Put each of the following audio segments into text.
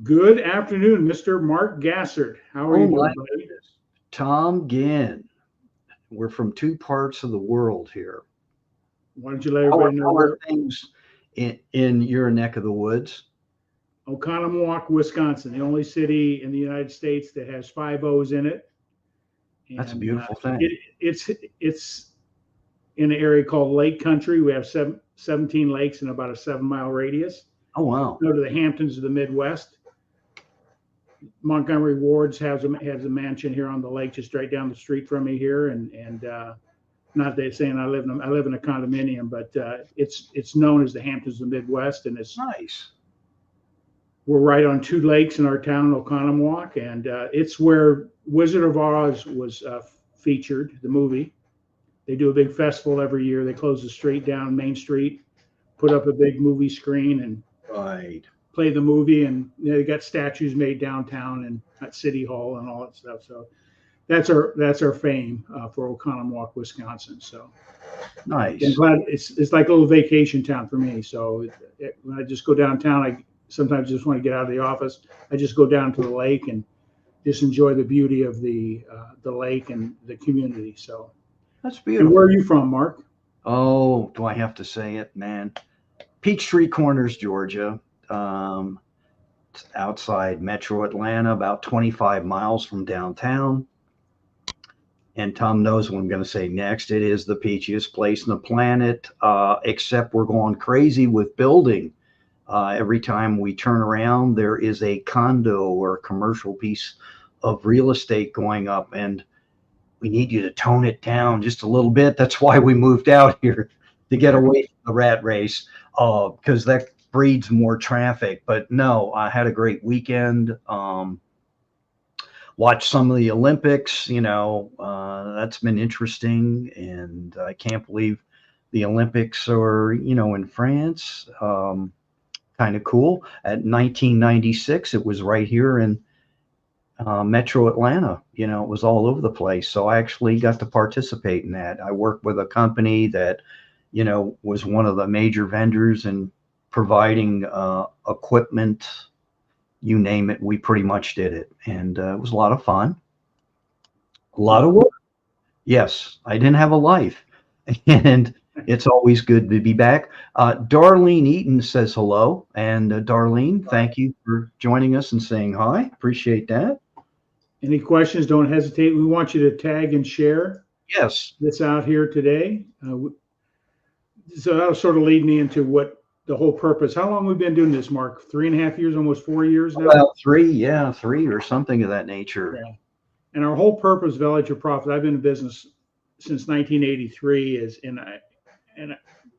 Good afternoon, Mr. Mark Gassard. How are Oh you my doing, buddy? goodness. Tom Ginn. We're from two parts of the world here. Why don't you let How are, everybody know how are where things in your neck of the woods? Oconomowoc, Wisconsin, the only city in the United States that has five O's in it, That's a and beautiful thing. it's in an area called Lake Country. We have 17 lakes in about a 7 mile radius. Oh, wow. Go to the Hamptons of the Midwest. Montgomery Wards has a mansion here on the lake, just right down the street from me here, and not they saying I live in a condominium, but it's known as the Hamptons of the Midwest, and Nice. we're right on two lakes in our town, Oconomowoc, and it's where Wizard of Oz was featured, the movie. They do a big festival every year. They close the street down, Main Street, put up a big movie screen and Right. play the movie, and they got statues made downtown and at City Hall and all that stuff. So that's our fame for Oconomowoc, Wisconsin. So I'm Nice. glad it's like a little vacation town for me. So when I just go downtown, I sometimes just want to get out of the office. I just go down to the lake and just enjoy the beauty of the lake and the community. So, That's and beautiful. where are you from, Mark? Oh, do I have to say it, man? Peachtree Corners, Georgia. It's outside Metro Atlanta, about 25 miles from downtown. And Tom knows what I'm going to say next. It is the peachiest place on the planet, except we're going crazy with building. Every time we turn around, there is a condo or a commercial piece of real estate going up, and we need you to tone it down just a little bit. That's why we moved out here, to get away from the rat race, because that breeds more traffic. But no, I had a great weekend. Watched some of the Olympics, that's been interesting. And I can't believe the Olympics are, in France. Kind of cool. At 1996, it was right here in Metro Atlanta. It was all over the place. So I actually got to participate in that. I worked with a company that, was one of the major vendors in providing equipment. You name it, we pretty much did it. And it was a lot of fun, a lot of work. Yes, I didn't have a life. And it's always good to be back. Darlene Eaton says hello. And Darlene, thank you for joining us and saying hi. Appreciate that. Any questions? Don't hesitate. We want you to tag and share Yes. this out here today. So that'll sort of lead me into what the whole purpose. How long we've been doing this, Mark? 3.5 years, almost 4 years now. About three or something of that nature. Yeah. And our whole purpose, Village of Profit. I've been in business since 1983. And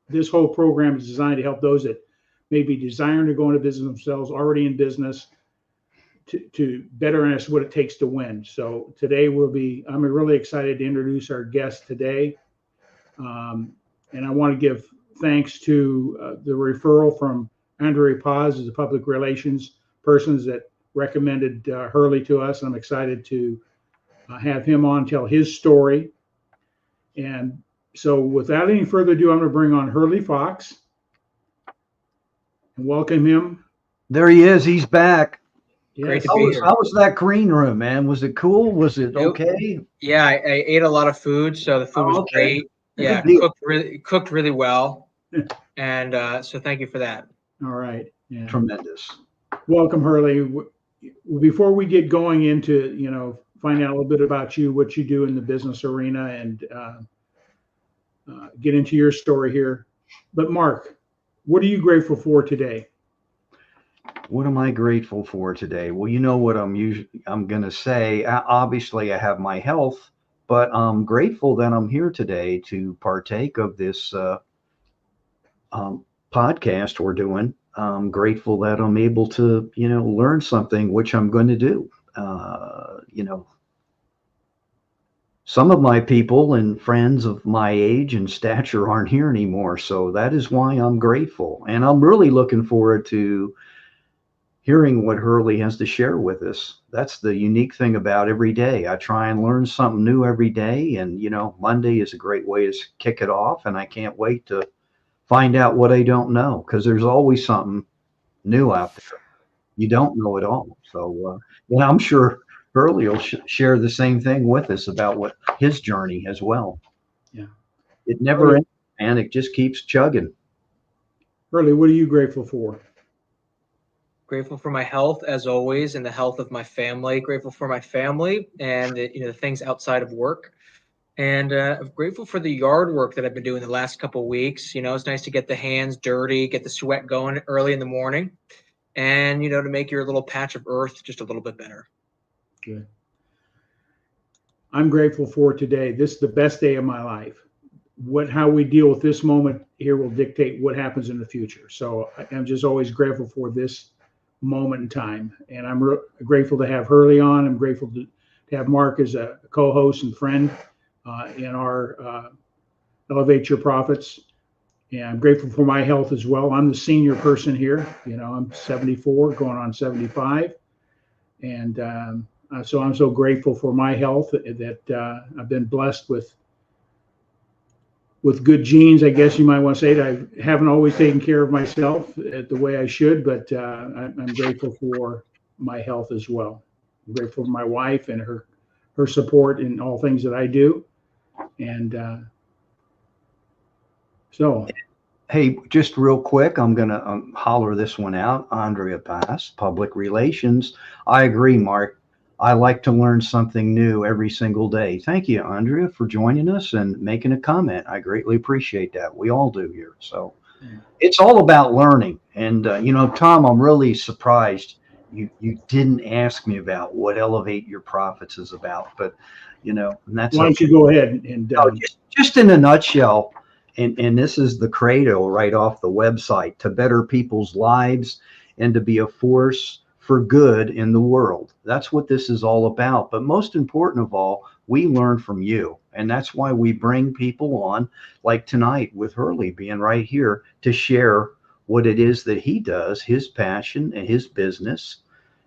this whole program is designed to help those that may be desiring to go into business themselves, already in business, to better understand what it takes to win. So today I'm really excited to introduce our guest today. And I want to give thanks to the referral from Andre Paz, as a public relations person that recommended Hurley to us. I'm excited to have him on, tell his story. And so without any further ado, I'm going to bring on Hurley Fox and welcome him. There he is. He's back. Yes. Great to be here. How was that green room, man? Was it cool? Was it okay? Yeah, I ate a lot of food, so the food was Okay. great. Yeah, Good deal. cooked really well, and so thank you for that. All right. Yeah. Tremendous. Welcome, Hurley. Before we get going into, find out a little bit about you, what you do in the business arena, and get into your story here. But Mark, what are you grateful for today? What am I grateful for today? Well, you know what I'm going to say. Obviously, I have my health, but I'm grateful that I'm here today to partake of this podcast we're doing. I'm grateful that I'm able to, learn something, which I'm going to do. Some of my people and friends of my age and stature aren't here anymore. So that is why I'm grateful. And I'm really looking forward to hearing what Hurley has to share with us. That's the unique thing about every day. I try and learn something new every day. And, Monday is a great way to kick it off. And I can't wait to find out what I don't know, because there's always something new out there. You don't know it all. So, and I'm sure Hurley will share the same thing with us about what his journey as well. Yeah. It never Hurley, ends, and it just keeps chugging. Hurley, what are you grateful for? Grateful for my health as always, and the health of my family. Grateful for my family and the things outside of work. And I'm grateful for the yard work that I've been doing the last couple of weeks. It's nice to get the hands dirty, get the sweat going early in the morning, and to make your little patch of earth just a little bit better. Good. I'm grateful for today. This is the best day of my life. How we deal with this moment here will dictate what happens in the future. So I'm just always grateful for this moment in time. And I'm grateful to have Hurley on. I'm grateful to have Mark as a co-host and friend in our Elevate Your Profits. And I'm grateful for my health as well. I'm the senior person here. I'm 74, going on 75. And so I'm so grateful for my health that I've been blessed with good genes, I guess you might want to say. That I haven't always taken care of myself the way I should, but I'm grateful for my health as well. I'm grateful for my wife and her support in all things that I do. And so. Hey, just real quick, I'm going to holler this one out. Andrea Pass, Public Relations. I agree, Mark. I like to learn something new every single day. Thank you, Andrea, for joining us and making a comment. I greatly appreciate that. We all do here. So it's all about learning. And, Tom, I'm really surprised you didn't ask me about what Elevate Your Profits is about. But, and that's why don't you go ahead and just in a nutshell. And this is the credo right off the website: to better people's lives and to be a force for good in the world. That's what this is all about. But most important of all, we learn from you. And that's why we bring people on like tonight with Hurley being right here to share what it is that he does, his passion and his business.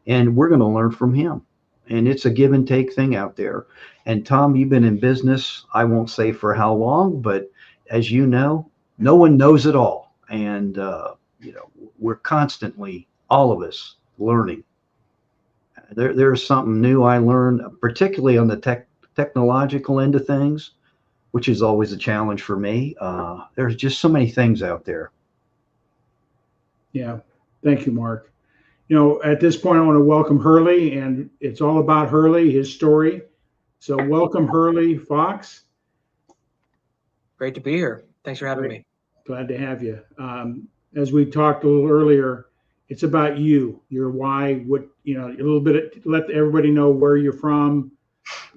And we're going to learn from him. And it's a give and take thing out there. And Tom, you've been in business, I won't say for how long, but as you know, no one knows it all. And, we're constantly, all of us, learning. There's something new I learned, particularly on the technological end of things, which is always a challenge for me. There's just so many things out there. Yeah. Thank you, Mark. At this point, I want to welcome Hurley, and it's all about Hurley, his story. So welcome, Hurley Fox. Great to be here. Thanks for having me. Glad to have you. As we talked a little earlier, it's about you, your why, a little bit, let everybody know where you're from,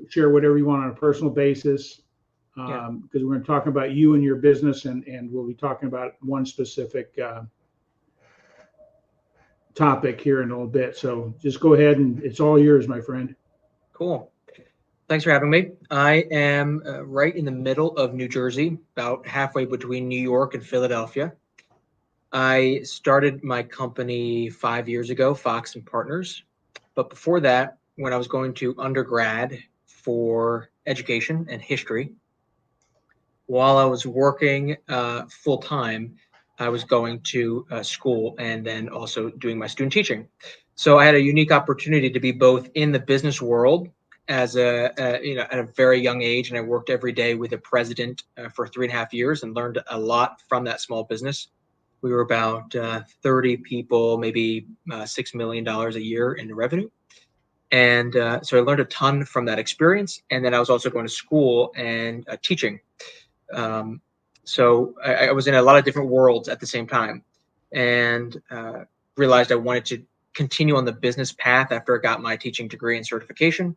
share whatever you want on a personal basis, because we're going to talk about you and your business, and we'll be talking about one specific topic here in a little bit. So just go ahead, and it's all yours, my friend. Cool. Thanks for having me. I am right in the middle of New Jersey, about halfway between New York and Philadelphia. I started my company 5 years ago, Fox and Partners. But before that, when I was going to undergrad for education and history, while I was working full time, I was going to school and then also doing my student teaching. So I had a unique opportunity to be both in the business world at a very young age, and I worked every day with a president for 3.5 years and learned a lot from that small business. We were about 30 people, maybe $6 million a year in revenue. And so I learned a ton from that experience. And then I was also going to school and teaching. So I was in a lot of different worlds at the same time, and realized I wanted to continue on the business path after I got my teaching degree and certification,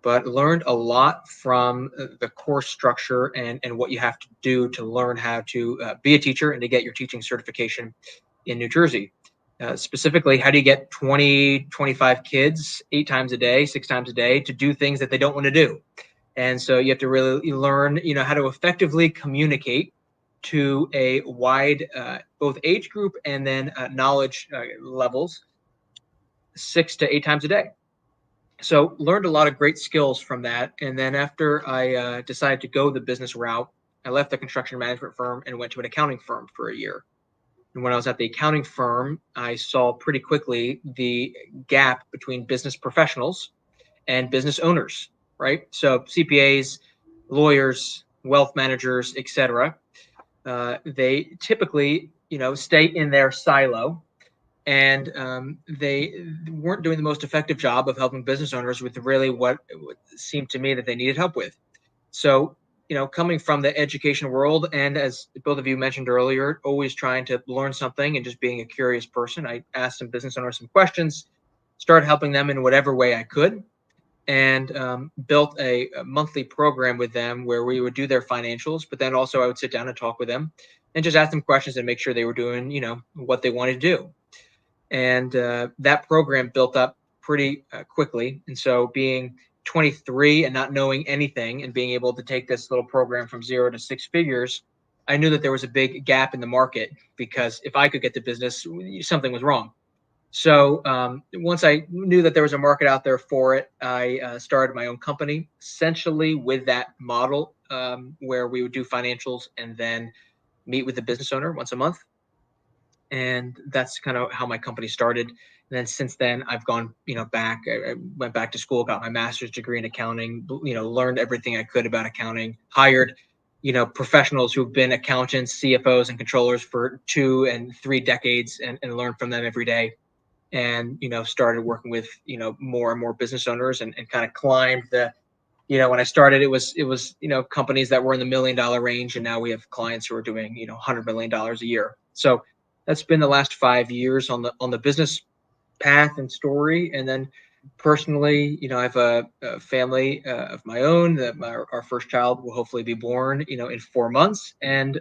but learned a lot from the course structure and what you have to do to learn how to be a teacher and to get your teaching certification in New Jersey. Specifically, how do you get 20, 25 kids 8 times a day, 6 times a day to do things that they don't want to do? And so you have to really learn, how to effectively communicate to a wide, both age group and then knowledge levels 6 to 8 times a day. So learned a lot of great skills from that. And then after I decided to go the business route, I left the construction management firm and went to an accounting firm for a year. And when I was at the accounting firm, I saw pretty quickly the gap between business professionals and business owners, right? So CPAs, lawyers, wealth managers, etc. They typically, stay in their silo, and they weren't doing the most effective job of helping business owners with really what seemed to me that they needed help with. So, coming from the education world, and as both of you mentioned earlier, always trying to learn something and just being a curious person, I asked some business owners some questions, started helping them in whatever way I could, and built a monthly program with them where we would do their financials, but then also I would sit down and talk with them and just ask them questions and make sure they were doing, what they wanted to do. And that program built up pretty quickly. And so being 23 and not knowing anything and being able to take this little program from 0 to 6 figures, I knew that there was a big gap in the market, because if I could get the business, something was wrong. So once I knew that there was a market out there for it, I started my own company, essentially with that model, where we would do financials and then meet with the business owner once a month. And that's kind of how my company started. And then since then, I've gone, back. I went back to school, got my master's degree in accounting, learned everything I could about accounting, hired, professionals who've been accountants, CFOs, and controllers for 2 and 3 decades, and learned from them every day. And, started working with, more and more business owners, and kind of climbed the, when I started, it was, companies that were in the $1 million range. And now we have clients who are doing, $100 million a year. So that's been the last 5 years on the business path and story. And then personally, I have a family of my own that our first child will hopefully be born, in 4 months. And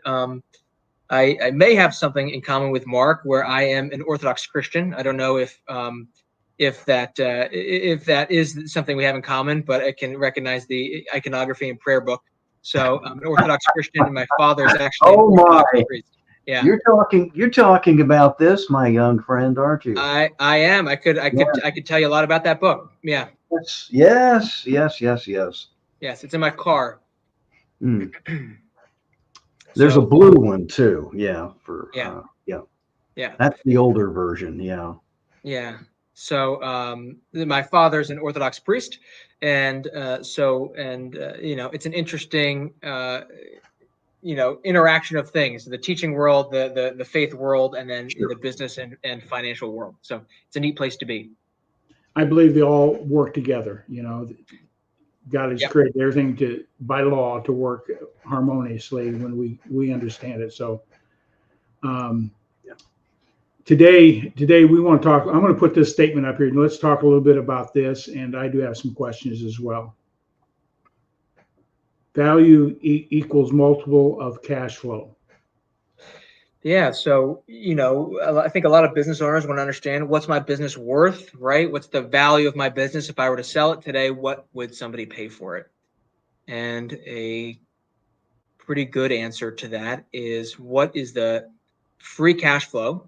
I may have something in common with Mark, where I am an Orthodox Christian. I don't know if that is something we have in common, but I can recognize the iconography and prayer book. So I'm an Orthodox Christian, and my father is actually an Orthodox priest. Yeah, You're talking about this, my young friend, aren't you? I am. I could tell you a lot about that book. Yeah. Yes. Yes, it's in my car. Mm. There's a blue one too. Yeah. Yeah. That's the older version. Yeah. Yeah. So my father's an Orthodox priest, and it's an interesting interaction of things: the teaching world, the faith world, and then the business and financial world. So it's a neat place to be. I believe they all work together. God has created everything by law to work harmoniously when we understand it. So today we want to talk. I'm going to put this statement up here, and let's talk a little bit about this. And I do have some questions as well. Value equals multiple of cash flow. Yeah. So, I think a lot of business owners want to understand, what's my business worth, right? What's the value of my business? If I were to sell it today, what would somebody pay for it? And a pretty good answer to that is, what is the free cash flow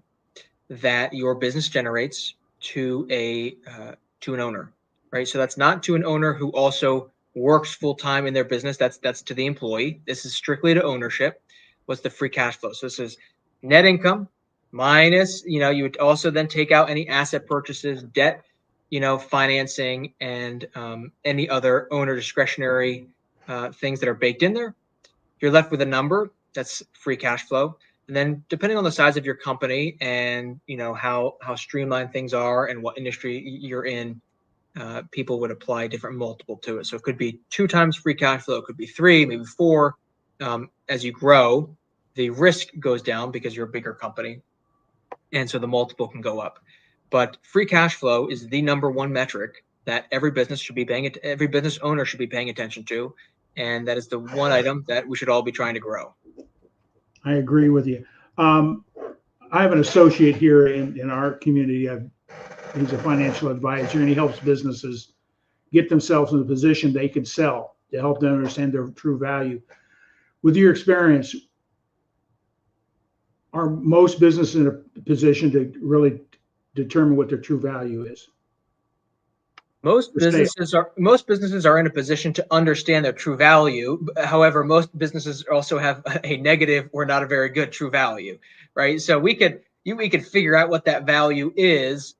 that your business generates to an owner, right? So that's not to an owner who also works full time in their business. That's to the employee. This is strictly to ownership. What's the free cash flow? So this is net income minus, you would also then take out any asset purchases, debt, financing, and any other owner discretionary things that are baked in there. You're left with a number that's free cash flow. And then depending on the size of your company and how streamlined things are and what industry you're in, people would apply different multiple to it. So it could be 2 times free cash flow, it could be 3, maybe 4. As you grow, the risk goes down because you're a bigger company, and so the multiple can go up. But free cash flow is the number one metric that every business owner should be paying attention to, and that is the one item that we should all be trying to grow. I agree with you. I have an associate here in our community. He's a financial advisor, and he helps businesses get themselves in a position they can sell to help them understand their true value. With your experience, are most businesses in a position to really determine what their true value is? Most for sale. businesses are in a position to understand their true value. However, most businesses also have a negative or not a very good true value, right? So we could figure out what that value is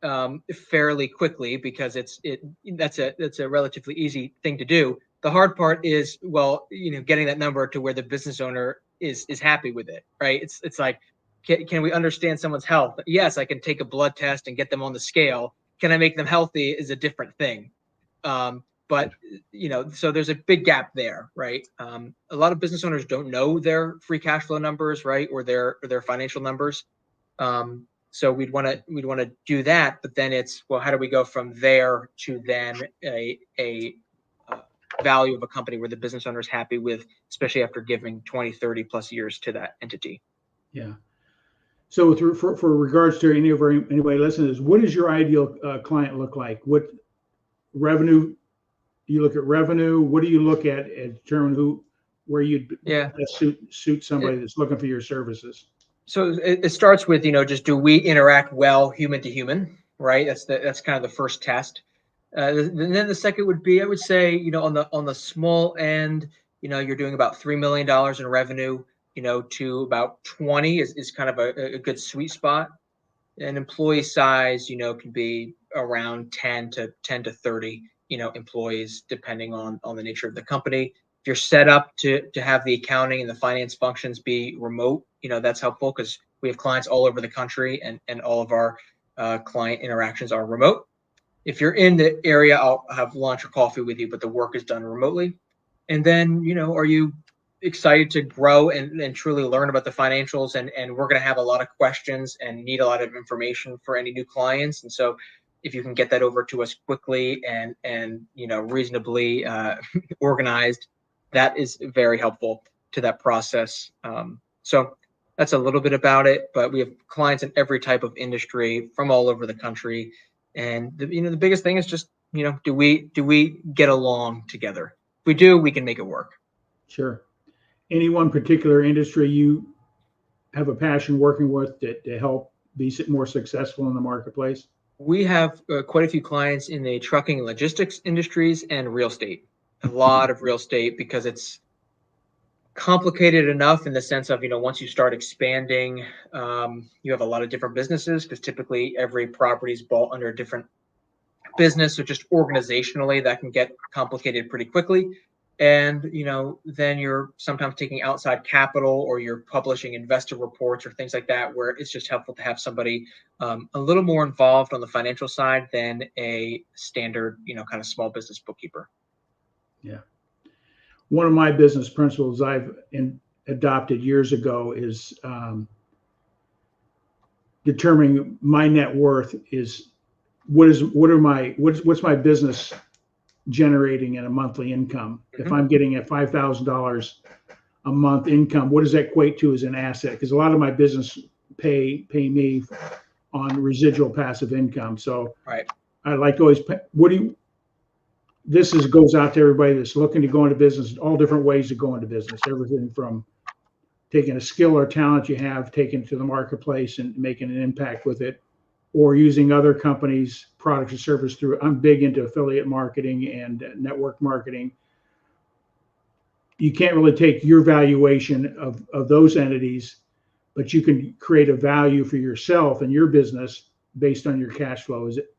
fairly quickly, because that's a relatively easy thing to do. The hard part is, well, getting that number to where the business owner is happy with it, right? It's like, can we understand someone's health? Yes, I can take a blood test and get them on the scale. Can I make them healthy is a different thing. But so there's a big gap there, right? A lot of business owners don't know their free cash flow numbers, right, or their financial numbers. So we'd want to do that, but then it's, well, how do we go from there to then a value of a company where the business owner is happy with, especially after giving 20, 30 plus years to that entity. Yeah. So for regards to anybody listening, what does your ideal client look like? What revenue? You look at revenue. What do you look at determine where you'd suit somebody that's looking for your services? So it starts with, just, do we interact well human to human, right? That's kind of the first test. And then the second would be, I would say, on the small end, you're doing about $3 million in revenue, to about 20 is kind of a good sweet spot. And employee size, can be around 10 to 30, employees, depending on the nature of the company. If you're set up to have the accounting and the finance functions be remote, that's helpful, because we have clients all over the country, and all of our client interactions are remote. If you're in the area, I'll have lunch or coffee with you, but the work is done remotely. And then, are you excited to grow and truly learn about the financials? And we're going to have a lot of questions and need a lot of information for any new clients. And so if you can get that over to us quickly and reasonably organized, that is very helpful to that process. So that's a little bit about it, but we have clients in every type of industry from all over the country. And the biggest thing is just, do we get along together? If we do, we can make it work. Sure. Any one particular industry you have a passion working with to help be more successful in the marketplace? We have quite a few clients in the trucking and logistics industries and real estate. A lot of real estate, because it's complicated enough in the sense of, once you start expanding, you have a lot of different businesses, because typically every property is bought under a different business. So just organizationally, that can get complicated pretty quickly. And, then you're sometimes taking outside capital, or you're publishing investor reports or things like that, where it's just helpful to have somebody a little more involved on the financial side than a standard, kind of small business bookkeeper. Yeah. One of my business principles I've adopted years ago is determining my net worth is what's my business generating in a monthly income. Mm-hmm. If I'm getting a $5,000 a month income, what does that equate to as an asset? Because a lot of my business pay me on residual passive income. So right. I like to always goes out to everybody that's looking to go into business, all different ways to go into business, everything from taking a skill or talent you have, taking it to the marketplace and making an impact with it, or using other companies' products or service through. I'm big into affiliate marketing and network marketing. You can't really take your valuation of those entities, but you can create a value for yourself and your business based on your cash flow. Is it?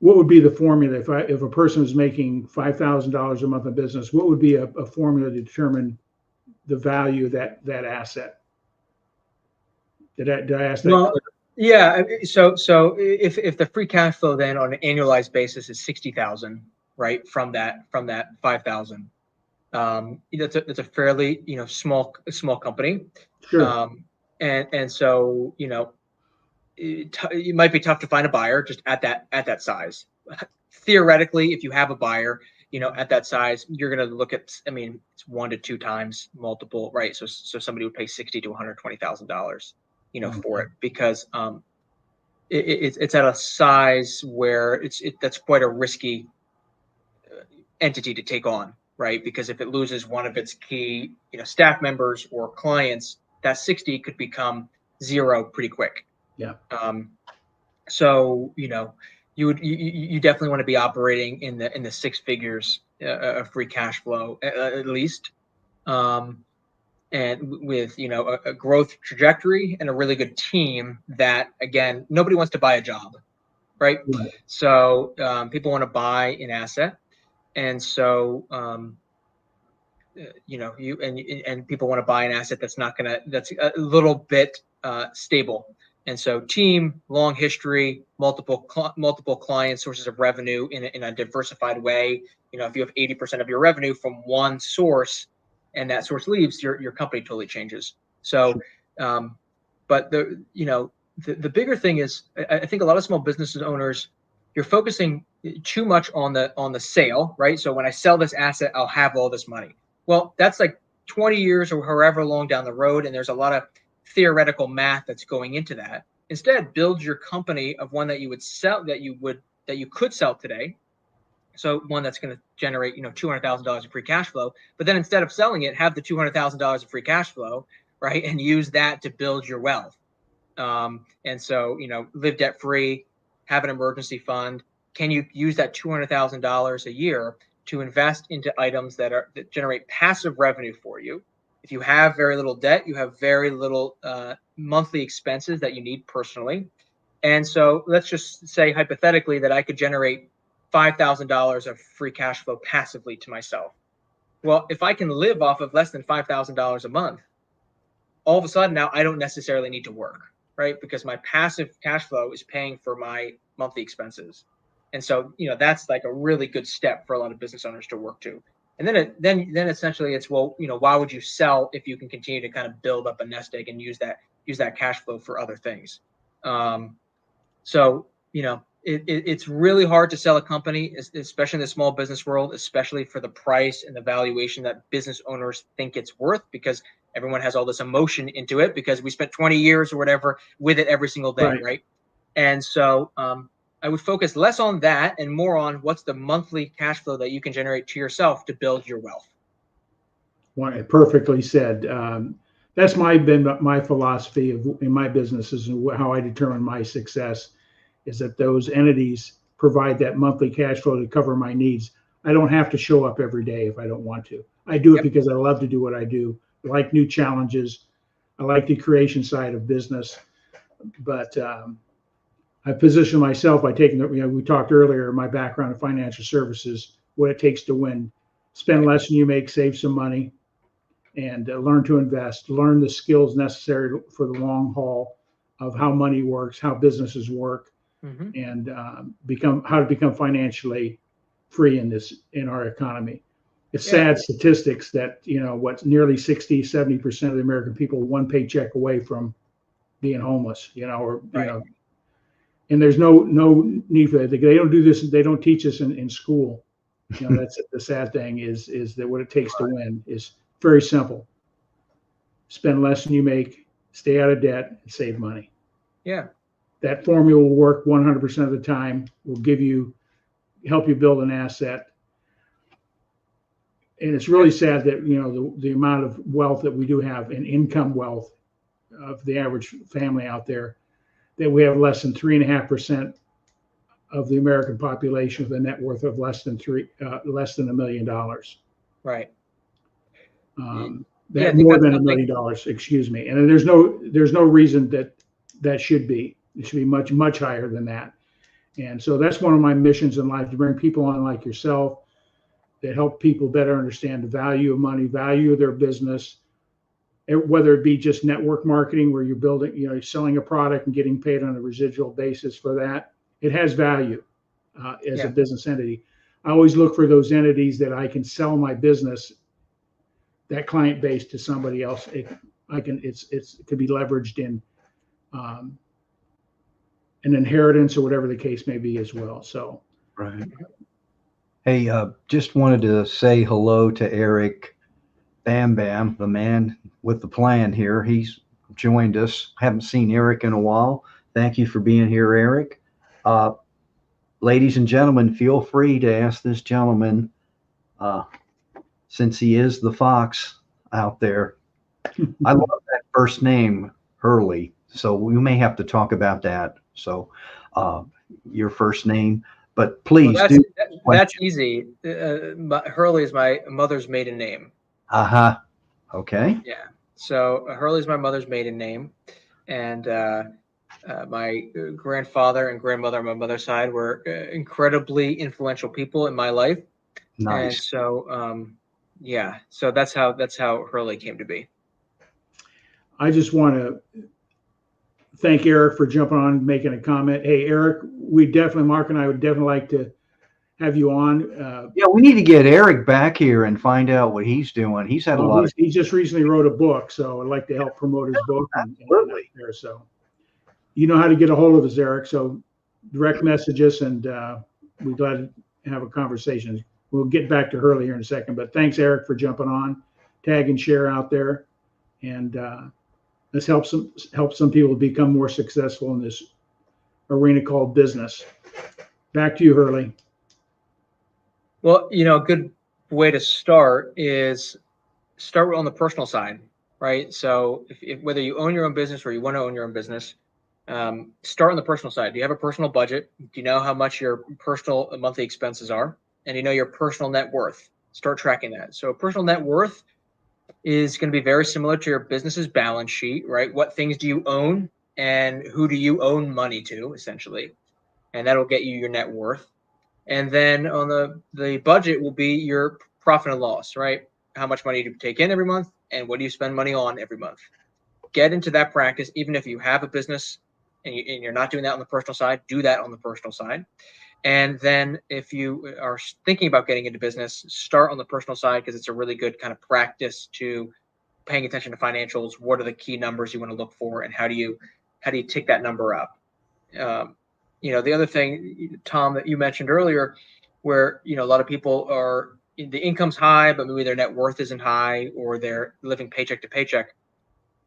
What would be the formula if a person is making $5,000 a month in business? What would be a formula to determine the value of that asset? Did I ask that? Well, yeah. So if the free cash flow then on an annualized basis is 60,000, right, from that 5,000, that's a fairly small company. Sure. And so it might be tough to find a buyer just at that size. Theoretically, if you have a buyer, at that size, you're going to look at, it's 1 to 2 times multiple, right? So somebody would pay $60,000 to $120,000, for it, because it's at a size where that's quite a risky entity to take on, right? Because if it loses one of its key, staff members or clients, that 60 could become 0 pretty quick. Yeah. So, you definitely want to be operating in the six figures of free cash flow at least, and with a growth trajectory and a really good team. That, again, nobody wants to buy a job, right? Right. So people want to buy an asset, and so people want to buy an asset that's a little bit stable. And so team, long history, multiple client sources of revenue in a diversified way. If you have 80% of your revenue from one source and that source leaves, your company totally changes. So, but the bigger thing is, I think a lot of small business owners, you're focusing too much on the sale, right? So when I sell this asset, I'll have all this money. Well, that's like 20 years or however long down the road, and there's a lot of theoretical math that's going into that. Instead, build your company of one that you would sell, that you could sell today. So one that's going to generate, $200,000 of free cash flow. But then instead of selling it, have the $200,000 of free cash flow, right, and use that to build your wealth. And so, live debt free, have an emergency fund. Can you use that $200,000 a year to invest into items that generate passive revenue for you? If you have very little debt, you have very little monthly expenses that you need personally. And so let's just say hypothetically that I could generate $5,000 of free cash flow passively to myself. Well, if I can live off of less than $5,000 a month, all of a sudden now I don't necessarily need to work, right? Because my passive cash flow is paying for my monthly expenses. And so, that's like a really good step for a lot of business owners to work to. And then essentially it's, well, why would you sell if you can continue to kind of build up a nest egg and use that cash flow for other things? So, it's really hard to sell a company, especially in the small business world, especially for the price and the valuation that business owners think it's worth, because everyone has all this emotion into it because we spent 20 years or whatever with it every single day, right? And so I would focus less on that and more on what's the monthly cash flow that you can generate to yourself to build your wealth. Perfectly said. That's been my philosophy in my businesses, and how I determine my success is that those entities provide that monthly cash flow to cover my needs. I don't have to show up every day if I don't want to. I do it because I love to do what I do. I like new challenges. I like the creation side of business. But I position myself by taking we talked earlier, my background in financial services, what it takes to win. Spend less than you make, save some money, and learn to invest, learn the skills necessary for the long haul of how money works, how businesses work, and how to become financially free in our economy. It's sad statistics that, what's nearly 60-70% of the American people one paycheck away from being homeless, and there's no need for that. They don't do this. They don't teach us in school. That's the sad thing is that what it takes to win is very simple. Spend less than you make, stay out of debt, and save money. Yeah. That formula will work 100% of the time, will help you build an asset. And it's really sad that, the amount of wealth that we do have, and income wealth of the average family out there, that we have less than 3.5% of the American population with a net worth of less than $1 million. Right. More than $1 million, excuse me. And there's no reason that should be. It should be much, much higher than that. And so that's one of my missions in life, to bring people on like yourself that help people better understand the value of money, value of their business, whether it be just network marketing where you're building, you're selling a product and getting paid on a residual basis for that. It has value as a business entity. I always look for those entities that I can sell my business, that client base, to somebody else. It could be leveraged in an inheritance or whatever the case may be as well. So, right. Hey, just wanted to say hello to Eric Bam Bam, the man with the plan here. He's joined us. Haven't seen Eric in a while. Thank you for being here, Eric. Ladies and gentlemen, feel free to ask this gentleman, since he is the fox out there. I love that first name, Hurley. So we may have to talk about that. So your first name, but Well, please that's do. that's easy. Hurley is my mother's maiden name. Uh-huh. Okay. Yeah. So Hurley is my mother's maiden name, and my grandfather and grandmother on my mother's side were incredibly influential people in my life, and Nice. so yeah. So that's how Hurley came to be. I just want to thank Eric for jumping on and making a comment. Hey, Eric, Mark and I would definitely like to have you on. Yeah, we need to get Eric back here and find out what he's doing. He's had a lot of. He just recently wrote a book, so I'd like to help promote his book. Absolutely. There, so you know how to get a hold of us, Eric. So direct message us, and we're glad to have a conversation. We'll get back to Hurley here in a second, but thanks, Eric, for jumping on. Tag and share out there, and let's help some people become more successful in this arena called business. Back to you, Hurley. Well, a good way to start is start on the personal side, right? So if whether you own your own business or you want to own your own business, start on the personal side. Do you have a personal budget? Do you know how much your personal monthly expenses are? And you know your personal net worth? Start tracking that. So personal net worth is going to be very similar to your business's balance sheet, right? What things do you own and who do you own money to, essentially? And that'll get you your net worth. And then on the budget will be your profit and loss, right? How much money do you take in every month and what do you spend money on every month? Get into that practice, even if you have a business and you're not doing that on the personal side, do that on the personal side. And then if you are thinking about getting into business, start on the personal side because it's a really good kind of practice to paying attention to financials. What are the key numbers you want to look for and how do you take that number up? The other thing, Tom, that you mentioned earlier, where, a lot of people are, the income's high, but maybe their net worth isn't high or they're living paycheck to paycheck.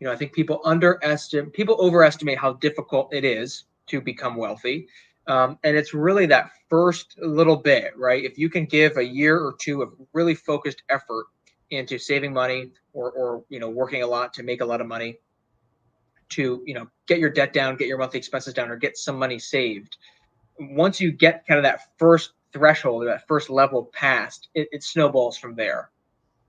I think people overestimate how difficult it is to become wealthy. And it's really that first little bit, right? If you can give a year or two of really focused effort into saving money or working a lot to make a lot of money to, get your debt down, get your monthly expenses down, or get some money saved. Once you get kind of that first threshold, that first level passed, it snowballs from there.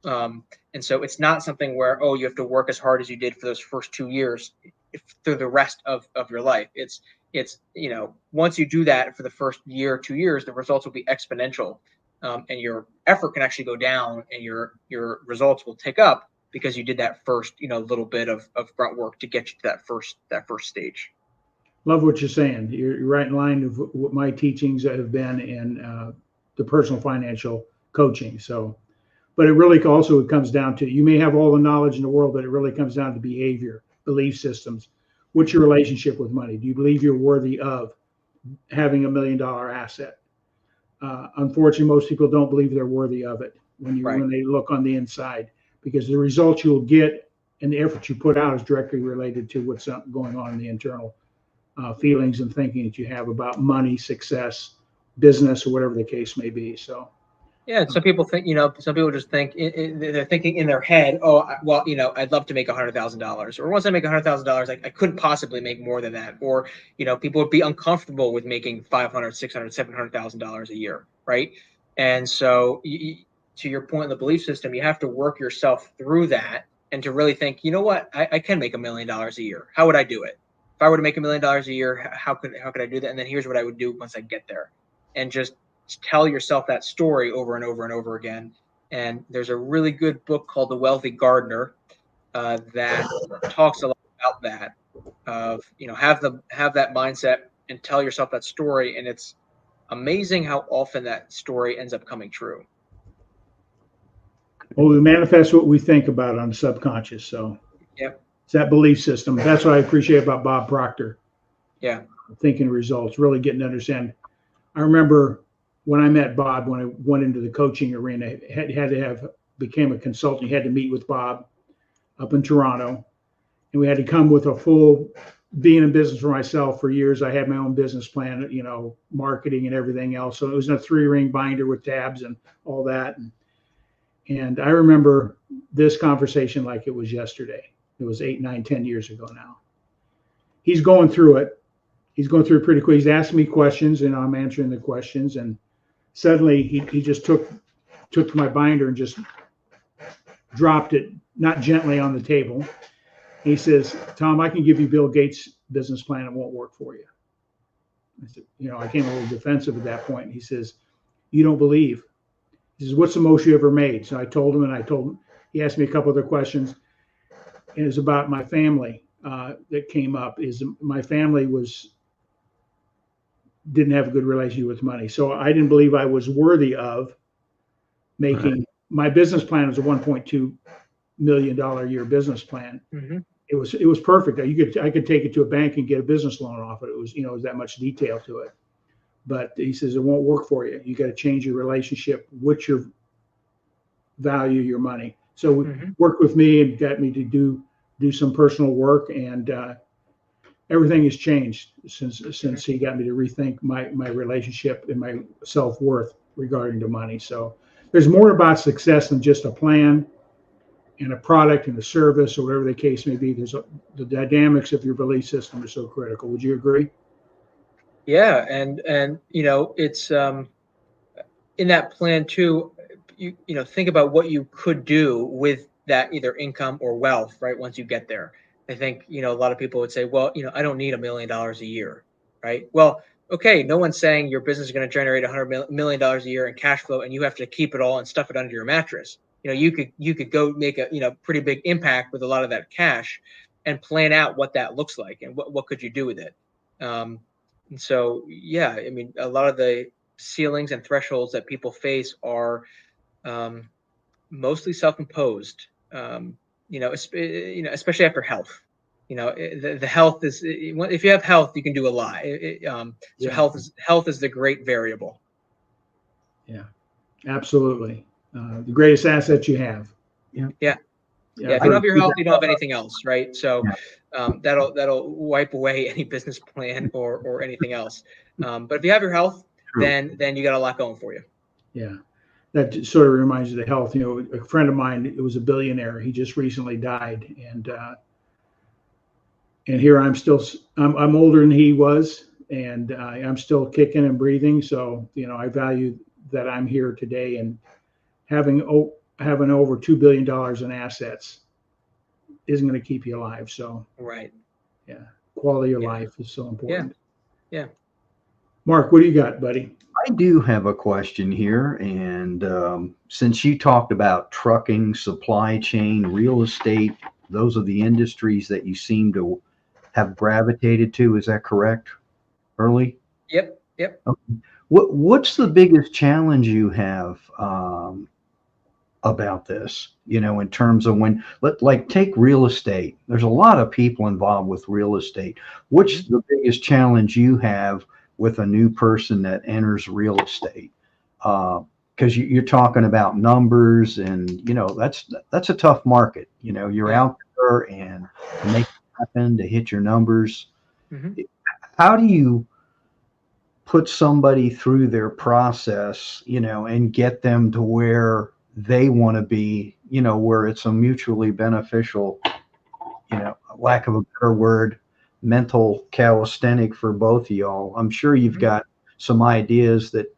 And so it's not something where, you have to work as hard as you did for those first 2 years through the rest of your life. It's once you do that for the first year, 2 years, the results will be exponential. And your effort can actually go down and your results will tick up because you did that first, little bit of grunt work to get you to that first stage. Love what you're saying. You're right in line with what my teachings have been in the personal financial coaching. So, but it really also comes down to, you may have all the knowledge in the world, but it really comes down to behavior, belief systems. What's your relationship with money? Do you believe you're worthy of having $1 million asset? Unfortunately, most people don't believe they're worthy of it when they look on the inside, because the results you'll get and the effort you put out is directly related to what's going on in the internal feelings and thinking that you have about money, success, business, or whatever the case may be. So, yeah, some people think, some people just think they're thinking in their head, I'd love to make $100,000, or once I make $100,000, I couldn't possibly make more than that. Or, people would be uncomfortable with making $500,000, $600,000, $700,000 a year. Right. And so to your point in the belief system, you have to work yourself through that and to really think, what, I can make $1 million a year. How would I do it? If I were to make $1 million a year, how could I do that? And then here's what I would do once I get there. And just tell yourself that story over and over and over again. And there's a really good book called The Wealthy Gardener that talks a lot about that. Of have that mindset and tell yourself that story. And it's amazing how often that story ends up coming true. Well, we manifest what we think about on the subconscious. So, yep. It's that belief system. That's what I appreciate about Bob Proctor. Yeah. Thinking results, really getting to understand. I remember when I met Bob, when I went into the coaching arena, became a consultant. You had to meet with Bob up in Toronto, and we had to come with a full, being in business for myself for years. I had my own business plan, marketing and everything else. So it was in a 3-ring binder with tabs and all that. And I remember this conversation like it was yesterday. It was 8, 9, 10 years ago now. He's going through it. he's going through it pretty quick. He's asking me questions, and I'm answering the questions. And suddenly he just took my binder and just dropped it, not gently, on the table. He says, "Tom, I can give you Bill Gates' business plan. It won't work for you." I said, I came a little defensive at that point. He says, "You don't believe." He says, "What's the most you ever made?" So I told him, he asked me a couple other questions. And it was about my family that came up. Is my family didn't have a good relationship with money. So I didn't believe I was worthy of making, my business plan was a $1.2 million a year business plan. Mm-hmm. It was perfect. I could take it to a bank and get a business loan off it. It was that much detail to it. But he says, it won't work for you. You got to change your relationship with your value, your money. So worked with me and got me to do some personal work, and everything has changed since he got me to rethink my relationship and my self-worth regarding to money. So there's more about success than just a plan and a product and a service, or whatever the case may be. The dynamics of your belief system are so critical. Would you agree? Yeah, and it's in that plan too. You think about what you could do with that, either income or wealth, right? Once you get there, I think a lot of people would say, well, I don't need $1 million a year, right? Well, okay, no one's saying your business is going to generate $100 million a year in cash flow, and you have to keep it all and stuff it under your mattress. You could go make a pretty big impact with a lot of that cash, and plan out what that looks like and what could you do with it. And so, yeah, I mean, a lot of the ceilings and thresholds that people face are mostly self-imposed. Especially after health. The health is, if you have health, you can do a lot. So health is the great variable. Yeah, absolutely. The greatest asset you have. Yeah. If you don't have your health, you don't have anything else, right? So that'll wipe away any business plan or anything else. But if you have your health, then you got a lot going for you. Yeah. That sort of reminds you of the health. A friend of mine, it was a billionaire. He just recently died, and here I'm older than he was, and I'm still kicking and breathing. So I value that I'm here today, and having over $2 billion in assets isn't going to keep you alive. So quality of life is so important. Yeah. Mark, what do you got, buddy? I do have a question here, and since you talked about trucking, supply chain, real estate, those are the industries that you seem to have gravitated to. Is that correct, Hurley? Yep. Okay. What's the biggest challenge you have about this? In terms of take real estate. There's a lot of people involved with real estate. What's the biggest challenge you have with a new person that enters real estate? Because you're talking about numbers, and that's a tough market. You're out there, and to make it happen, to hit your numbers. How do you put somebody through their process, and get them to where they want to be, where it's a mutually beneficial, lack of a better word, mental calisthenic for both of y'all? I'm sure you've got some ideas that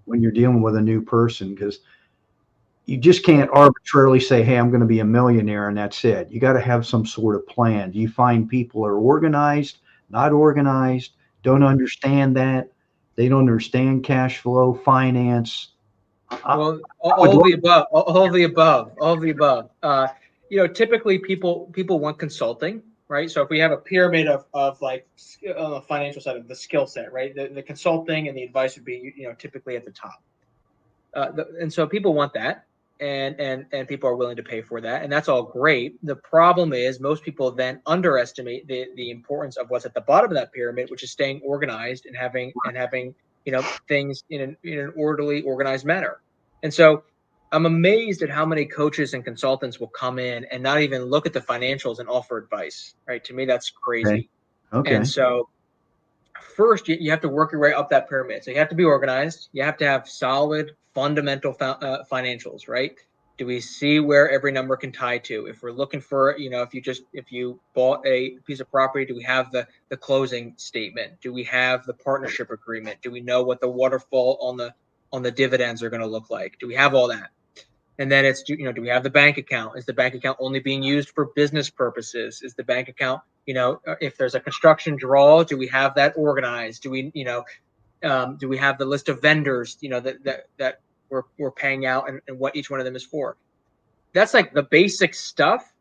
when you're dealing with a new person, because you just can't arbitrarily say, hey, I'm going to be a millionaire and that's it. You got to have some sort of plan. Do you find people are organized, not organized, don't understand that? They don't understand cash flow, finance. Well, all of the above. Typically people want consulting, right? So if we have a pyramid of like on the financial side of the skill set, right? The consulting and the advice would be, typically at the top. And so people want that, and people are willing to pay for that, and that's all great. The problem is most people then underestimate the importance of what's at the bottom of that pyramid, which is staying organized and having things in an orderly, organized manner. And so I'm amazed at how many coaches and consultants will come in and not even look at the financials and offer advice, right? To me, that's crazy. Okay. And so first, you have to work your way up that pyramid. So you have to be organized. You have to have solid, fundamental financials, right? Do we see where every number can tie to? If we're looking for, if you bought a piece of property, do we have the closing statement? Do we have the partnership agreement? Do we know what the waterfall on the dividends are going to look like? Do we have all that? And then it's, do we have the bank account? Is the bank account only being used for business purposes? Is the bank account, if there's a construction draw, do we have that organized? Do we, do we have the list of vendors, that we're paying out and what each one of them is for? That's like the basic stuff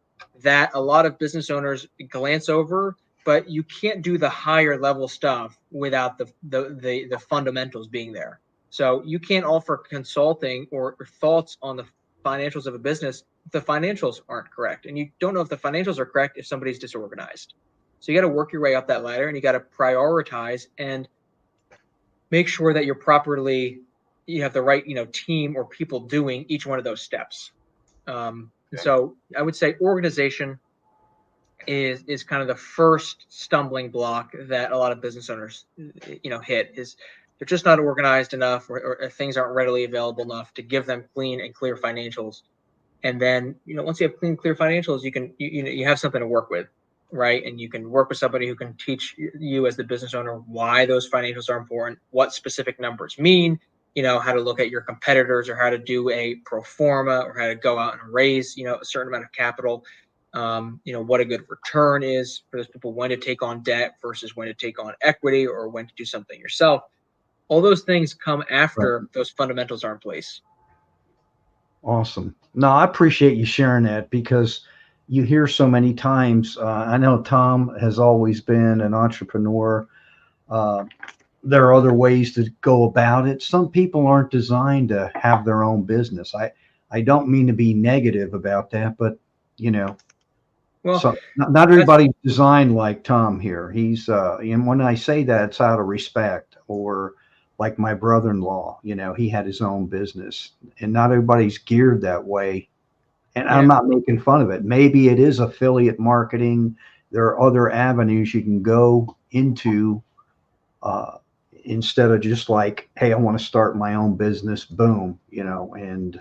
that a lot of business owners glance over, but you can't do the higher level stuff without the fundamentals being there. So you can't offer consulting or thoughts on the financials of a business if the financials aren't correct. And you don't know if the financials are correct if somebody's disorganized. So you got to work your way up that ladder, and you got to prioritize and make sure that you have the right, team or people doing each one of those steps. So I would say organization is kind of the first stumbling block that a lot of business owners, hit. Is they're just not organized enough, or things aren't readily available enough to give them clean and clear financials. And then, once you have clean, clear financials, you have something to work with, right? And you can work with somebody who can teach you as the business owner why those financials are important, what specific numbers mean, how to look at your competitors, or how to do a pro forma, or how to go out and raise, a certain amount of capital. What a good return is for those people, when to take on debt versus when to take on equity, or when to do something yourself. All those things come after those fundamentals are in place. Awesome. No, I appreciate you sharing that, because you hear so many times. I know Tom has always been an entrepreneur. There are other ways to go about it. Some people aren't designed to have their own business. I don't mean to be negative about that, but Well, so not everybody's designed like Tom here. He's and when I say that, it's out of respect. Or like my brother-in-law, he had his own business, and not everybody's geared that way. And I'm not making fun of it. Maybe it is affiliate marketing. There are other avenues you can go into, instead of just like, hey, I want to start my own business. Boom, and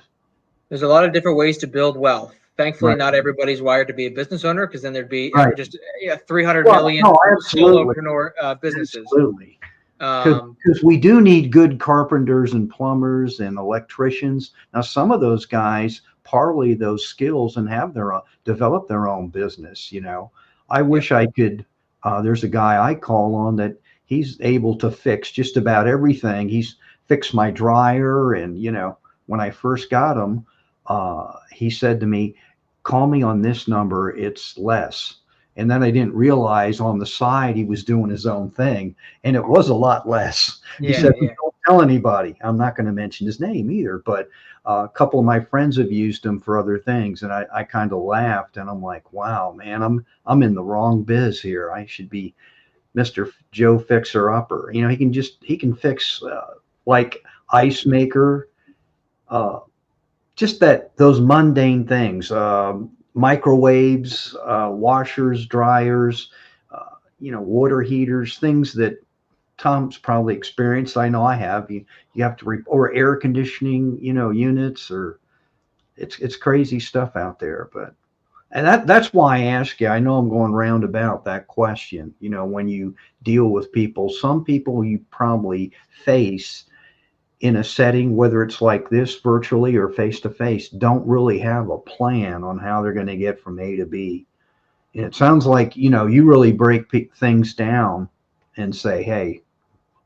there's a lot of different ways to build wealth. Thankfully, not everybody's wired to be a business owner, because then there'd be just 300 million solopreneur businesses. Absolutely. Because we do need good carpenters and plumbers and electricians. Now, some of those guys parlay those skills and develop their own business. I wish I could. There's a guy I call on that he's able to fix just about everything. He's fixed my dryer, and when I first got him, he said to me, "Call me on this number. It's less." And then I didn't realize on the side he was doing his own thing, and it was a lot less. He said, "Don't tell anybody." I'm not going to mention his name either, but a couple of my friends have used him for other things, and I kind of laughed, and I'm like, "Wow, man, I'm in the wrong biz here. I should be Mr. Joe Fixer Upper." He can fix like ice maker, just those mundane things. Microwaves, washers, dryers, water heaters, things that Tom's probably experienced. I know I have. You have to or air conditioning, units, or it's crazy stuff out there. But and that's why I ask you. I know I'm going roundabout that question. When you deal with people, some people you probably face in a setting, whether it's like this virtually or face to face, don't really have a plan on how they're going to get from A to B. And it sounds like, you really break things down and say, hey.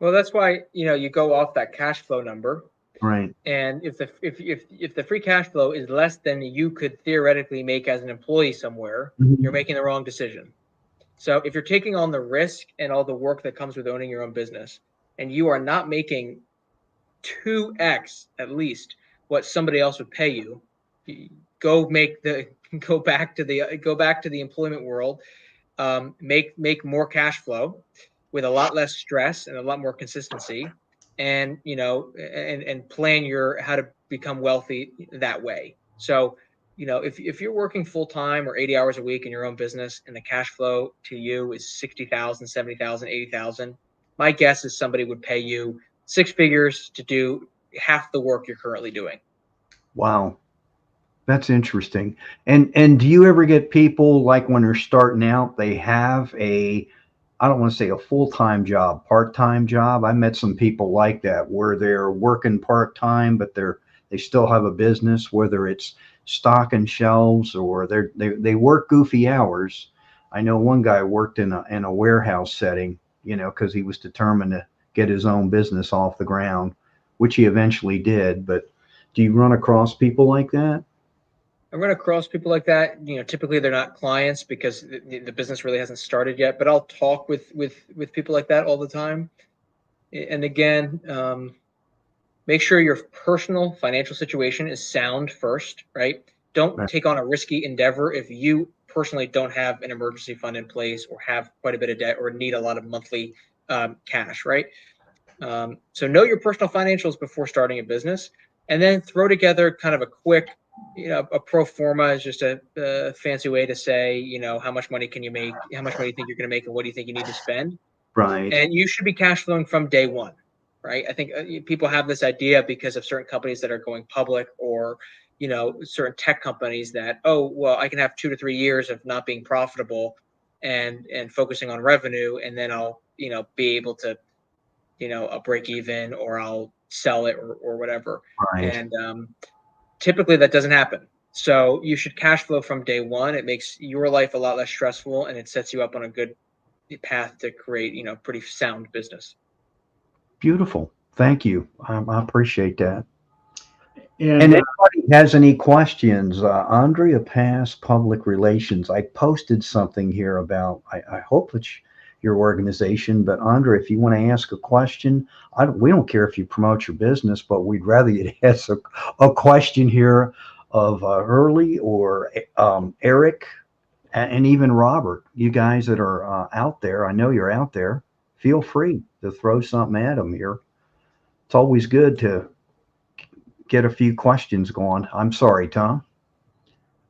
Well, that's why, you go off that cash flow number. Right. And if the free cash flow is less than you could theoretically make as an employee somewhere, you're making the wrong decision. So if you're taking on the risk and all the work that comes with owning your own business, and you are not making 2x at least what somebody else would pay you, go back to the employment world, make more cash flow with a lot less stress and a lot more consistency, and and plan how to become wealthy that way. So if you're working full time or 80 hours a week in your own business, and the cash flow to you is 60,000, 70,000, 80,000, my guess is somebody would pay you six figures to do half the work you're currently doing. Wow. That's interesting. And do you ever get people like when they're starting out, they have I don't want to say a full-time job, part-time job. I met some people like that where they're working part-time, but they still have a business, whether it's stocking shelves or they work goofy hours. I know one guy worked in a warehouse setting, because he was determined to get his own business off the ground, which he eventually did. But do you run across people like that? I run across people like that. Typically they're not clients because the business really hasn't started yet. But I'll talk with people like that all the time. And again, make sure your personal financial situation is sound first, right? Don't Right. take on a risky endeavor if you personally don't have an emergency fund in place or have quite a bit of debt or need a lot of monthly cash, right? So know your personal financials before starting a business, and then throw together kind of a quick, a pro forma is just a fancy way to say, how much money can you make, how much money you think you're going to make, and what do you think you need to spend. Right. And you should be cash flowing from day one, right? I think people have this idea because of certain companies that are going public or, certain tech companies that, oh, well, I can have 2 to 3 years of not being profitable and focusing on revenue, and then I'll, be able to, I'll break even or I'll sell it or whatever. Right. And typically that doesn't happen. So you should cash flow from day one. It makes your life a lot less stressful, and it sets you up on a good path to create, pretty sound business. Beautiful. Thank you. I appreciate that. And And anybody has any questions, Andrea Pass, Public Relations. I posted something here about, I hope it's your organization, but Andrea, if you want to ask a question, we don't care if you promote your business, but we'd rather you ask a question here of Hurley or Eric and even Robert. You guys that are out there, I know you're out there, feel free to throw something at them here. It's always good to get a few questions going. I'm sorry, Tom.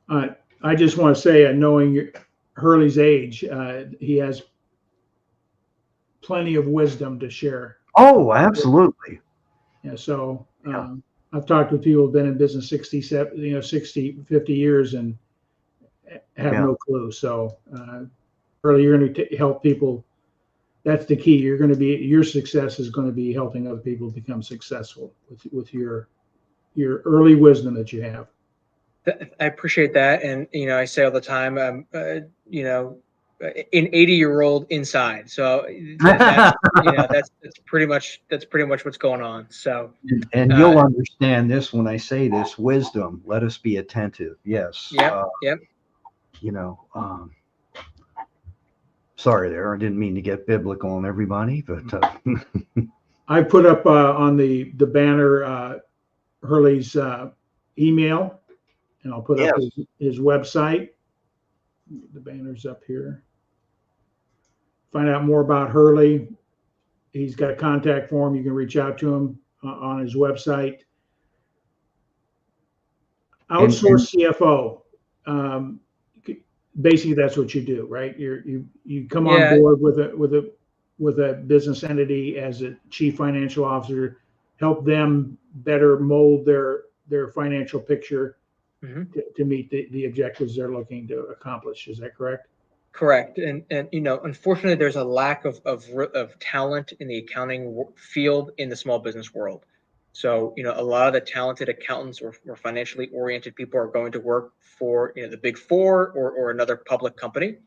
I just want to say, knowing Hurley's age, he has plenty of wisdom to share. Oh, absolutely. Yeah, so I've talked with people who've been in business 60, 50 years and have no clue. So Hurley, you're going to help people. That's the key. Your success is going to be helping other people become successful with your early wisdom that you have. I appreciate that. And, I say all the time, an 80-year-old inside. So that's pretty much what's going on. So, and you'll understand this when I say this: wisdom. Let us be attentive. Yes. Yep. Sorry there. I didn't mean to get biblical on everybody, but I put up on the banner Hurley's email, and I'll put up his website. The banner's up here. Find out more about Hurley. He's got a contact form. You can reach out to him on his website. Outsource CFO. Basically, that's what you do, right? You come on board with a business entity as a chief financial officer, help them better mold their financial picture to meet the objectives they're looking to accomplish. Is that correct? Correct. And unfortunately, there's a lack of talent in the accounting field in the small business world. So, a lot of the talented accountants or financially oriented people are going to work for, the Big Four or another public company,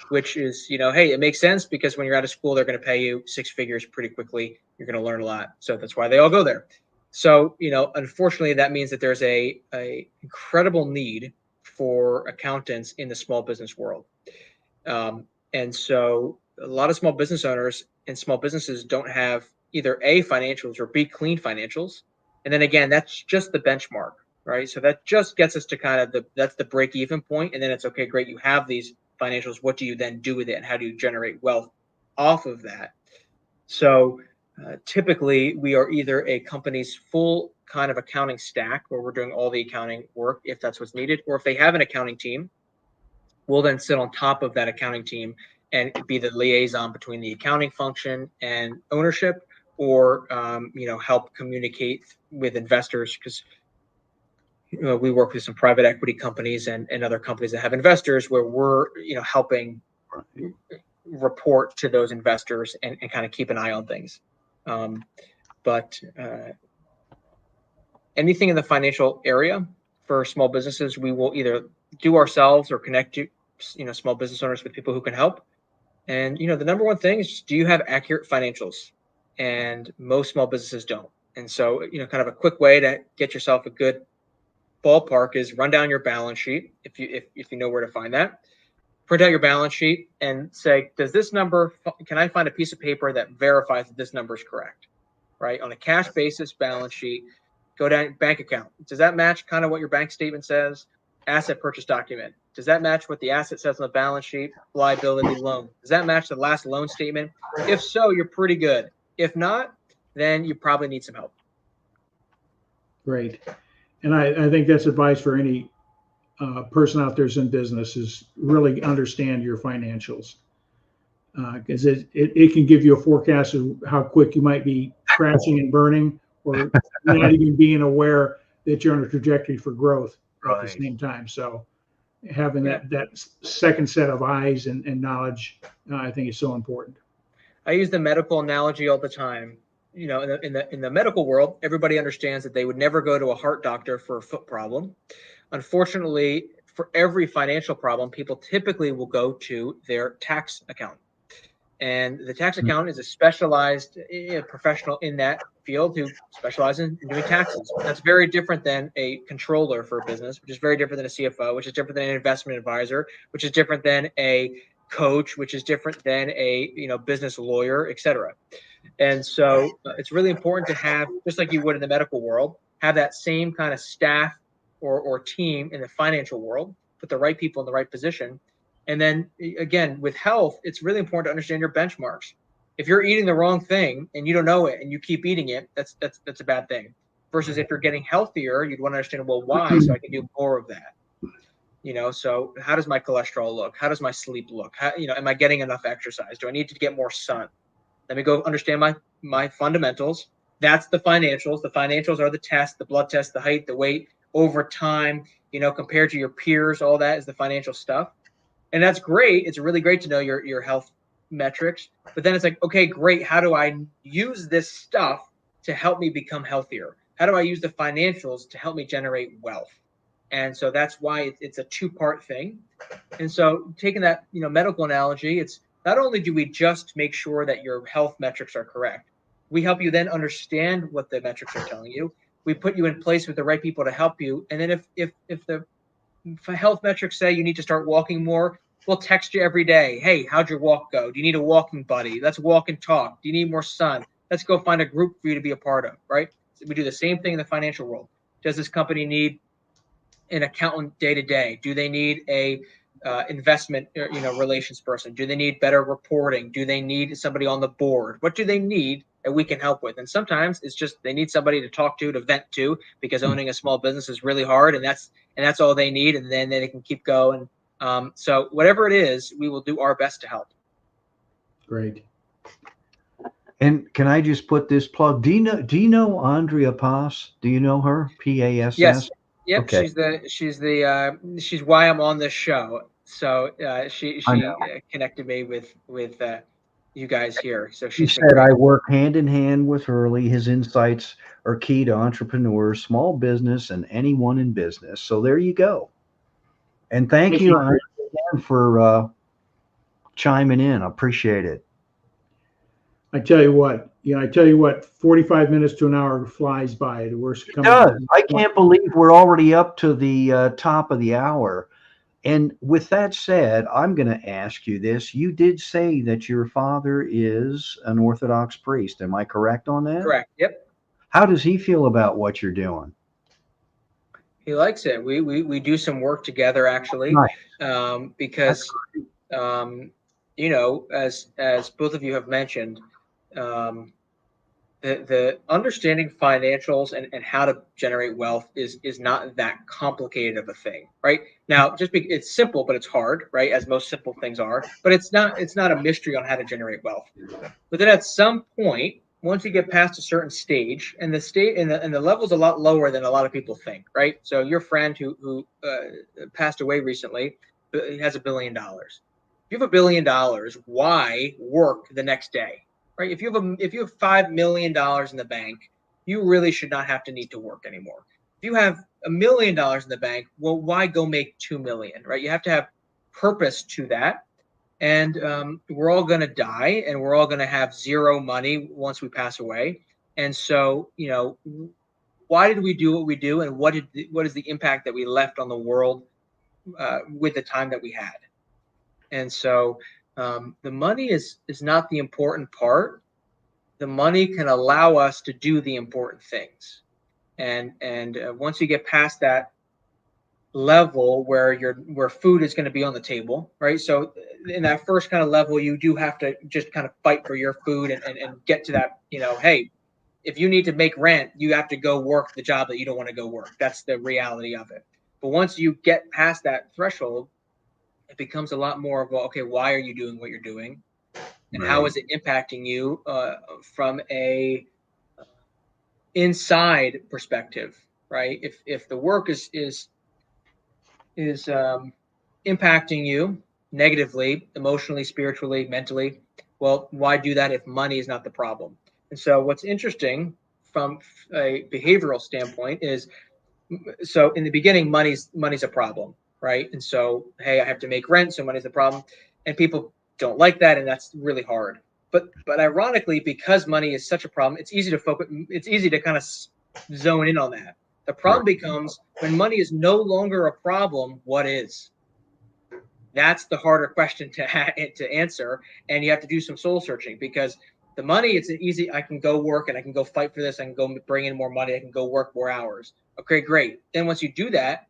which is, hey, it makes sense because when you're out of school, they're going to pay you 6 figures pretty quickly. You're going to learn a lot. So that's why they all go there. So, unfortunately, that means that there's a incredible need for accountants in the small business world. And so a lot of small business owners and small businesses don't have either A, financials, or B, clean financials. And then again, that's just the benchmark, right? So that just gets us to kind of that's the break even point. And then it's okay, great. You have these financials. What do you then do with it? And how do you generate wealth off of that? So typically we are either a company's full kind of accounting stack where we're doing all the accounting work if that's what's needed, or if they have an accounting team, we'll then sit on top of that accounting team and be the liaison between the accounting function and ownership, or help communicate with investors, because we work with some private equity companies and other companies that have investors where we're, helping report to those investors and kind of keep an eye on things. But anything in the financial area for small businesses, we will either do ourselves or connect you, small business owners with people who can help. And, the number one thing is, do you have accurate financials? And most small businesses don't. And so, kind of a quick way to get yourself a good ballpark is run down your balance sheet if you know where to find that. Print out your balance sheet and say, does this number, can I find a piece of paper that verifies that this number is correct? Right? On a cash basis balance sheet, go down bank account. Does that match kind of what your bank statement says? Asset purchase document. Does that match what the asset says on the balance sheet? Liability loan. Does that match the last loan statement? If so, you're pretty good. If not, then you probably need some help. Great. And I think that's advice for any person out there who's in business, is really understand your financials. Because it can give you a forecast of how quick you might be crashing and burning, or not even being aware that you're on a trajectory for growth at the same time. So having that second set of eyes and knowledge, I think is so important. I use the medical analogy all the time. In the medical world, everybody understands that they would never go to a heart doctor for a foot problem. Unfortunately, for every financial problem, people typically will go to their tax accountant. And the tax accountant is a specialized professional in that field who specializes in doing taxes. That's very different than a controller for a business, which is very different than a CFO, which is different than an investment advisor, which is different than a coach, which is different than a business lawyer, et cetera. And so it's really important to have, just like you would in the medical world, have that same kind of staff or team in the financial world, put the right people in the right position. And then again, with health, it's really important to understand your benchmarks. If you're eating the wrong thing and you don't know it and you keep eating it, that's a bad thing. Versus if you're getting healthier, you'd want to understand, well, why? So I can do more of that. So how does my cholesterol look? How does my sleep look? How, am I getting enough exercise? Do I need to get more sun? Let me go understand my fundamentals. That's the financials. The financials are the test, the blood test, the height, the weight over time, compared to your peers. All that is the financial stuff. And that's great. It's really great to know your health metrics. But then it's like, okay, great. How do I use this stuff to help me become healthier? How do I use the financials to help me generate wealth? And so that's why it's a two-part thing. And so taking that, medical analogy, it's not only do we just make sure that your health metrics are correct, we help you then understand what the metrics are telling you. We put you in place with the right people to help you. And then if the health metrics say you need to start walking more, we'll text you every day. Hey, how'd your walk go? Do you need a walking buddy? Let's walk and talk. Do you need more sun? Let's go find a group for you to be a part of, right? So we do the same thing in the financial world. Does this company need an accountant day to day? Do they need a investment relations person? Do they need better reporting? Do they need somebody on the board? What do they need that we can help with? And sometimes it's just they need somebody to talk to vent to, because owning a small business is really hard, and that's all they need, and then they can keep going. So whatever it is, we will do our best to help. Great. And can I just put this plug? Do you know Andrea Pass? Do you know her? PASS? Yes. Yep. Okay. She's why I'm on this show. So she connected me with you guys here. So she said, great. I work hand in hand with Hurley. His insights are key to entrepreneurs, small business, and anyone in business. So there you go. And thank you again for chiming in. I appreciate it. I tell you what, 45 minutes to an hour flies by. It does. I can't believe we're already up to the top of the hour. And with that said, I'm going to ask you this. You did say that your father is an Orthodox priest. Am I correct on that? Correct. Yep. How does he feel about what you're doing? He likes it. We do some work together, actually. Nice. Because as both of you have mentioned, the understanding financials and how to generate wealth is not that complicated of a thing, right? Now, it's simple, but it's hard, right? As most simple things are, but it's not a mystery on how to generate wealth. But then at some point, once you get past a certain stage, and the level's a lot lower than a lot of people think, right? So your friend who passed away recently has $1 billion. If you have $1 billion, why work the next day, right? If you have $5 million in the bank, you really should not have to need to work anymore. If you have $1 million in the bank, well, why go make 2 million, right? You have to have purpose to that. And we're all going to die, and we're all going to have zero money once we pass away. And so, why did we do what we do, and what is the impact that we left on the world with the time that we had? And so, the money is not the important part. The money can allow us to do the important things. And once you get past that level where food is going to be on the table, right? So in that first kind of level, you do have to just kind of fight for your food and get to that, hey, if you need to make rent, you have to go work the job that you don't want to go work. That's the reality of it. But once you get past that threshold, it becomes a lot more of, okay, why are you doing what you're doing? And Right. how is it impacting you from a inside perspective, right? If the work is impacting you negatively, emotionally, spiritually, mentally, well, why do that if money is not the problem? And so what's interesting from a behavioral standpoint is, so in the beginning, money's a problem, right? And so, hey, I have to make rent, so money's a problem. And people don't like that, and that's really hard. But ironically, because money is such a problem, it's easy to focus, it's easy to kind of zone in on that. The problem becomes when money is no longer a problem, what is? That's the harder question to answer, and you have to do some soul searching, because the money, it's an easy, I can go work and I can go fight for this, I can go bring in more money, I can go work more hours. Okay, great. Then once you do that,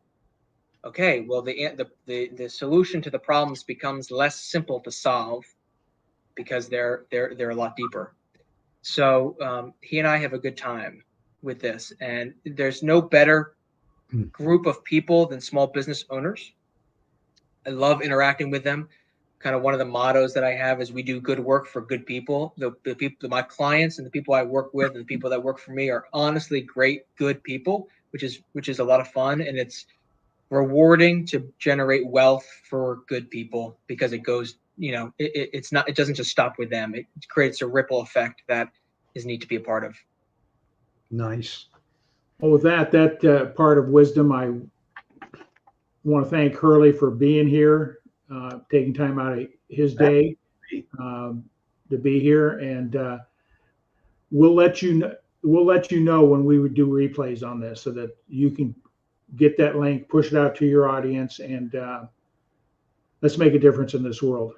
okay, well, the solution to the problems becomes less simple to solve because they're a lot deeper. So he and I have a good time with this, and there's no better group of people than small business owners. I love interacting with them. Kind of one of the mottos that I have is we do good work for good people. The people, my clients and the people I work with and the people that work for me are honestly great, good people, which is a lot of fun. And it's rewarding to generate wealth for good people, because it goes, it doesn't just stop with them. It creates a ripple effect that is neat to be a part of. Nice. Well, with that part of wisdom, I want to thank Hurley for being here, taking time out of his day to be here, and we'll let you know when we would do replays on this, so that you can get that link, push it out to your audience, and let's make a difference in this world.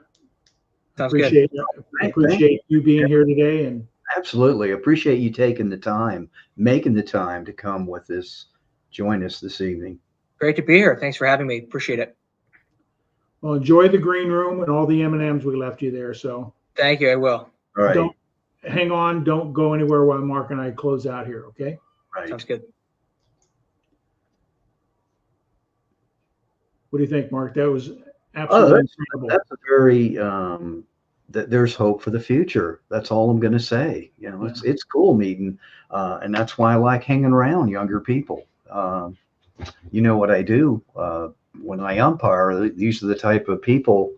Sounds appreciate you being here today, and absolutely appreciate you taking the time, making the time to come with us, join us this evening. Great to be here. Thanks for having me. Appreciate it. Well, enjoy the green room and all the M&Ms we left you there. So thank you. I will. All right. Don't hang on. Don't go anywhere while Mark and I close out here. Okay. Right. Sounds good. What do you think, Mark? That was absolutely incredible. That's a very there's hope for the future. That's all I'm going to say. It's cool meeting, and that's why I like hanging around younger people. You know what I do when I umpire? These are the type of people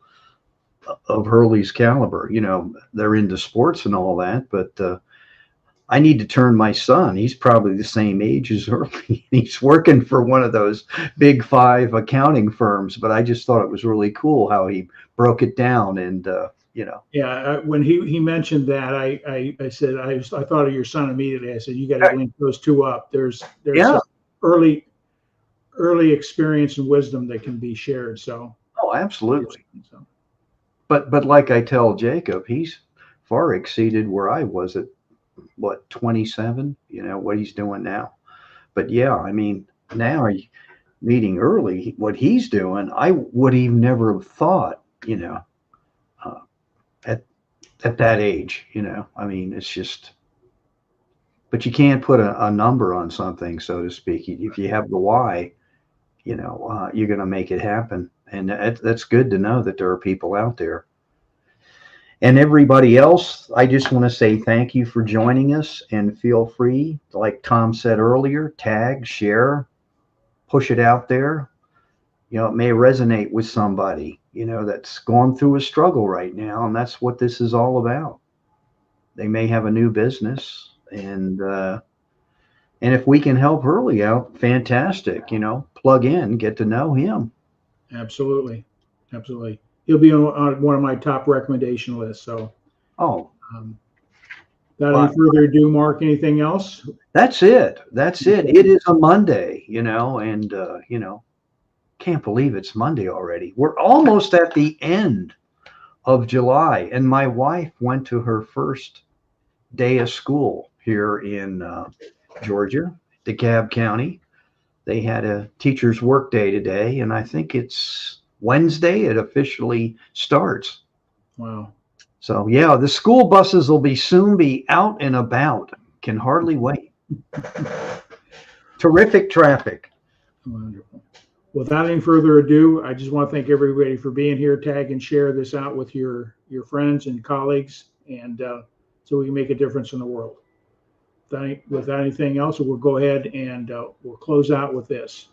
of Hurley's caliber. They're into sports and all that, but I need to turn my son. He's probably the same age as Hurley. He's working for one of those big 5 accounting firms, but I just thought it was really cool how he broke it down. And yeah, when he mentioned that, I said I thought of your son immediately. I said, you got to link those two up. There's early experience and wisdom that can be shared. So absolutely. So. But like I tell Jacob, he's far exceeded where I was at 27, what he's doing now. But yeah, I mean, now meeting early, what he's doing, I would have never have thought, at that age, I mean, it's just, but you can't put a number on something, so to speak. If you have the why, you're going to make it happen. And that's good to know that there are people out there. And everybody else, I just want to say thank you for joining us, and feel free, like Tom said earlier, tag, share, push it out there. It may resonate with somebody, that's going through a struggle right now. And that's what this is all about. They may have a new business, and if we can help Hurley out, fantastic, plug in, get to know him. Absolutely. Absolutely. He'll be on one of my top recommendation lists. So, Oh, without any further ado, Mark, anything else? that's it. It is a Monday, and, can't believe it's Monday already. We're almost at the end of July, and my wife went to her first day of school here in Georgia, DeKalb County. They had a teacher's work day today, and I think it's Wednesday it officially starts. Wow. So yeah, the school buses will soon be out and about. Can hardly wait. Terrific traffic. Wonderful. Without any further ado, I just want to thank everybody for being here. Tag and share this out with your friends and colleagues, and so we can make a difference in the world. Without anything else, we'll go ahead and we'll close out with this.